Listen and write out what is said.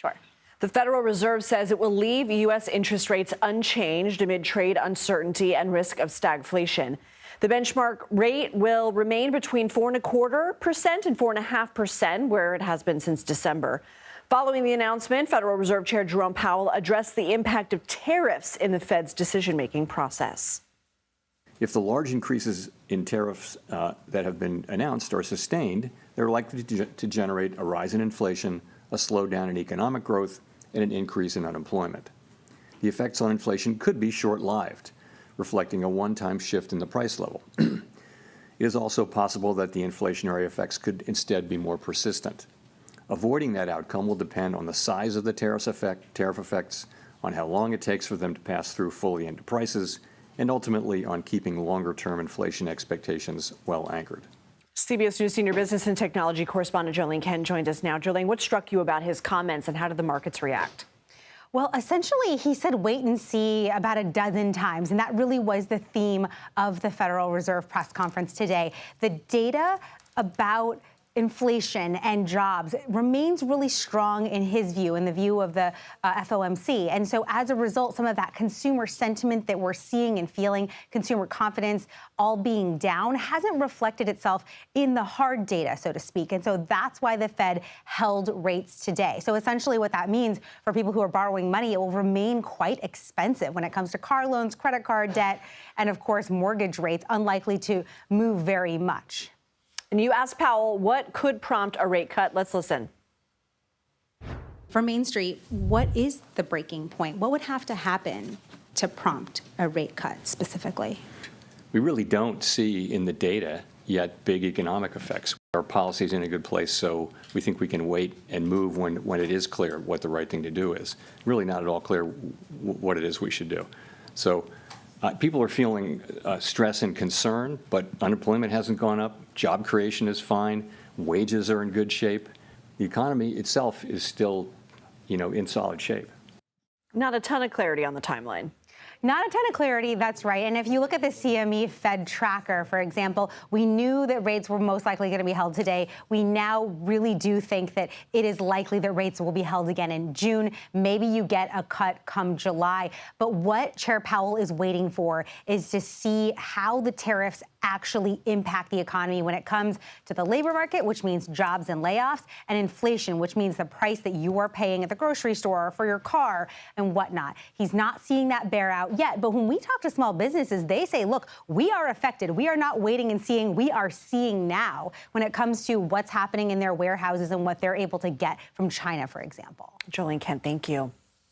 Sure. The Federal Reserve says it will leave U.S. interest rates unchanged amid trade uncertainty and risk of stagflation. The benchmark rate will remain between 4.25% and 4.5%, where it has been since December. Following the announcement, Federal Reserve Chair Jerome Powell addressed the impact of tariffs in the Fed's decision-making process. If the large increases in tariffs that have been announced are sustained, they're likely to generate a rise in inflation, a slowdown in economic growth, and an increase in unemployment. The effects on inflation could be short-lived, reflecting a one-time shift in the price level. It is also possible that the inflationary effects could instead be more persistent. Avoiding that outcome will depend on the size of the tariff effects, on how long it takes for them to pass through fully into prices, and ultimately on keeping longer-term inflation expectations well anchored. CBS News senior business and technology correspondent Jo Ling Kent joined us now. Jo Ling, what struck you about his comments and how did the markets react? Well, essentially, he said wait and see about a dozen times, and that really was the theme of the Federal Reserve press conference today. The data about inflation and jobs remains really strong in his view, in the view of the FOMC. And so as a result, some of that consumer sentiment that we're seeing and feeling, consumer confidence all being down, hasn't reflected itself in the hard data, so to speak. And so that's why the Fed held rates today. So essentially what that means for people who are borrowing money, it will remain quite expensive when it comes to car loans, credit card debt, and of course, mortgage rates, unlikely to move very much. And you asked Powell what could prompt a rate cut. Let's listen. For Main Street, what is the breaking point? What would have to happen to prompt a rate cut specifically? We really don't see in the data yet big economic effects. Our policy is in a good place, so we think we can wait and move when it is clear what the right thing to do is. Really not at all clear what it is we should do. So people are feeling stress and concern, but unemployment hasn't gone up. Job creation is fine. Wages are in good shape. The economy itself is still, in solid shape. Not a ton of clarity on the timeline. Not a ton of clarity, that's right. And if you look at the CME Fed tracker, for example, we knew that rates were most likely going to be held today. We now really do think that it is likely that rates will be held again in June. Maybe you get a cut come July. But what Chair Powell is waiting for is to see how the tariffs actually impact the economy when it comes to the labor market, which means jobs and layoffs, and inflation, which means the price that you are paying at the grocery store or for your car and whatnot. He's not seeing that bear out yet. But when we talk to small businesses, they say, look, we are affected. We are not waiting and seeing. We are seeing now when it comes to what's happening in their warehouses and what they're able to get from China, for example. Jo Ling Kent, thank you.